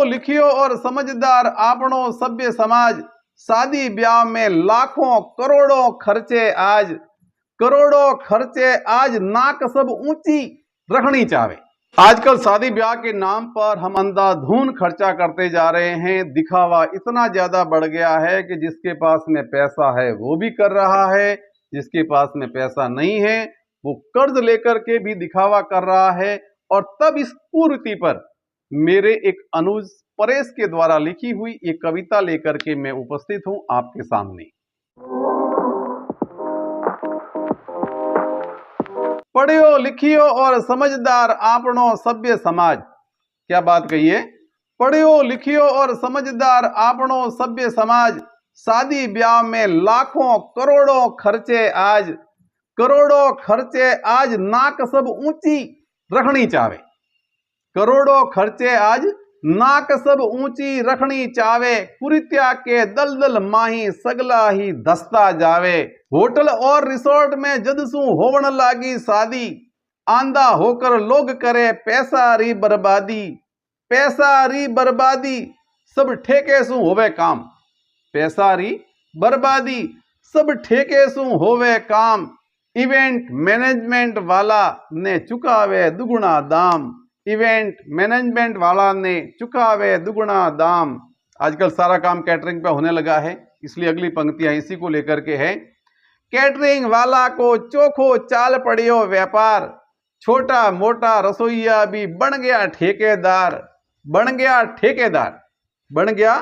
लिखियो और समझदार आपनो सभ्य समाज, शादी ब्याह में लाखों करोड़ों खर्चे आज, करोड़ों खर्चे आज, नाक सब ऊंची रखनी चाहे। आजकल शादी ब्याह के नाम पर हम अंधाधुन खर्चा करते जा रहे हैं। दिखावा इतना ज्यादा बढ़ गया है कि जिसके पास में पैसा है वो भी कर रहा है, जिसके पास में पैसा नहीं है वो कर्ज लेकर के भी दिखावा कर रहा है। और तब इस कुरीति पर मेरे एक अनुज परेश के द्वारा लिखी हुई एक कविता लेकर के मैं उपस्थित हूं आपके सामने। पढ़ियो लिखियो और समझदार आपनो सभ्य समाज। क्या बात कही है? पढ़ियो लिखियो और समझदार आपनो सभ्य समाज, शादी ब्याह में लाखों करोड़ों खर्चे आज, करोड़ों खर्चे आज, नाक सब ऊंची रखनी चावे। करोड़ों खर्चे आज, नाक सब ऊंची रखनी चावे, कुरीत्या के दलदल माही सगला ही धसता जावे। होटल और रिसोर्ट में जदसू होवन लागी शादी, आंधा होकर लोग करे पैसा री बर्बादी, पैसा री बर्बादी सब ठेके सू होवे काम, पैसा री बर्बादी सब ठेके सू होवे काम। इवेंट मैनेजमेंट वाला ने चुकावे दुगुना दाम, इवेंट मैनेजमेंट वाला ने चुकावे दुगुना दाम। आजकल सारा काम कैटरिंग पे होने लगा है, इसलिए अगली पंक्तियां इसी को लेकर के है। कैटरिंग वाला को चोखो चाल पड़ियो व्यापार, छोटा मोटा रसोईया भी बन गया ठेकेदार, बन गया ठेकेदार, बन गया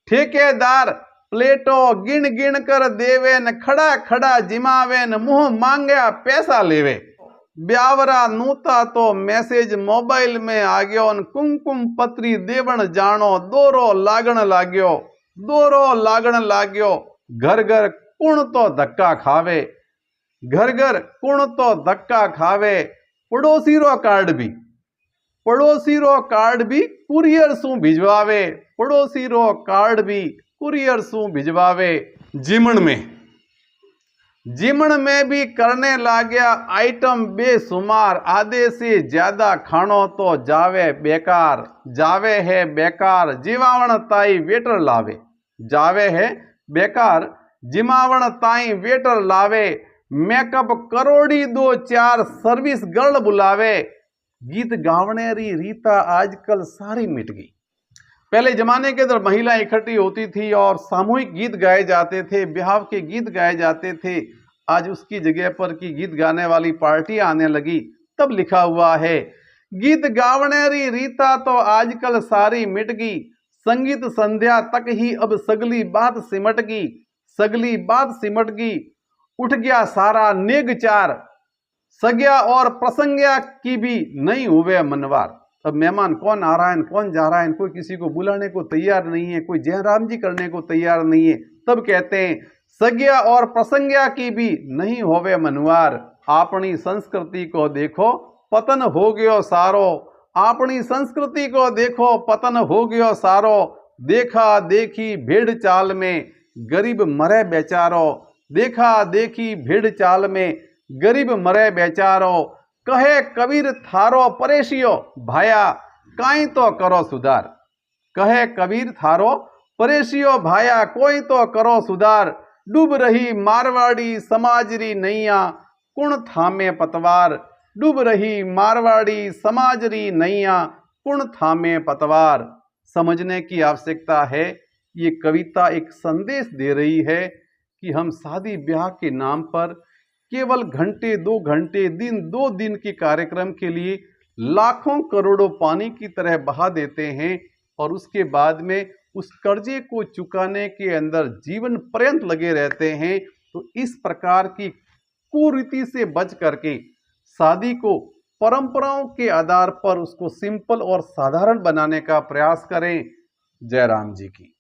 ठेकेदार। प्लेटो गिन गिन कर देवे न खड़ा खड़ा जिमावे न मुंह मांगया पैसा लेवे। ब्यावरा नूता तो मैसेज मोबाइल में आ गयो न कुमकुम पत्री देवण जानो दोरो लागण लाग्यो, दोरो लागण लाग्यो। घर घर कुण तो धक्का खावे, घर घर कुण तो धक्का खावे। पड़ोसी रो कार्ड भी, पड़ोसी रो कार्ड भी कुरियर सू भिजवावे, पड़ोसी रो कार्ड भी कुरियर सू भिजवावे। जिमण में भी करने लाग्या आइटम बेसुमार, आधे से ज्यादा खानो तो जावे बेकार, जावे है बेकार। जिमावण ताई वेटर लावे, जावे है बेकार, जिमावण ताई वेटर लावे। मेकअप करोड़ी दो चार सर्विस गर्ल बुलावे। गीत गावने री रीता आजकल सारी मिट गई। पहले जमाने के अंदर महिलाएं इकट्ठी होती थी और सामूहिक गीत गाए जाते थे, ब्याह के गीत गाए जाते थे। आज उसकी जगह पर की गीत गाने वाली पार्टियां आने लगी। तब लिखा हुआ है, गीत गावने री रीता तो आजकल सारी मिट गई, संगीत संध्या तक ही अब सगली बात सिमट गई, सगली बात सिमट गई। उठ गया सारा नेगचार, सग्या और प्रसंग्या की भी नहीं हुए मनवार। अब मेहमान कौन आ रहा है कौन जा रहा है, कोई किसी को बुलाने को तैयार नहीं है, कोई जयराम जी करने को तैयार नहीं है। तब कहते हैं सग्या और प्रसंग्या की भी नहीं होवे मनवार। अपनी संस्कृति को देखो पतन हो गयो सारो, अपनी संस्कृति को देखो पतन हो गयो सारो। देखा देखी भेड़ चाल में गरीब मरे बेचारो, देखा देखी भेड़ चाल में गरीब मरे बेचारो। कहे कबीर थारो परेशियो भाया, काई तो करो सुधार, कहे कबीर थारो परेशियो भाया, कोई तो करो सुधार। डूब रही मारवाड़ी समाज री नैया, कुण थामे पतवार, डूब रही मारवाड़ी समाज री नैया, कुण थामे पतवार। समझने की आवश्यकता है। ये कविता एक संदेश दे रही है कि हम शादी ब्याह के नाम पर केवल घंटे दो घंटे दिन दो दिन के कार्यक्रम के लिए लाखों करोड़ों पानी की तरह बहा देते हैं और उसके बाद में उस कर्जे को चुकाने के अंदर जीवन पर्यंत लगे रहते हैं। तो इस प्रकार की कुरीति से बच करके शादी को परंपराओं के आधार पर उसको सिंपल और साधारण बनाने का प्रयास करें। जय राम जी की।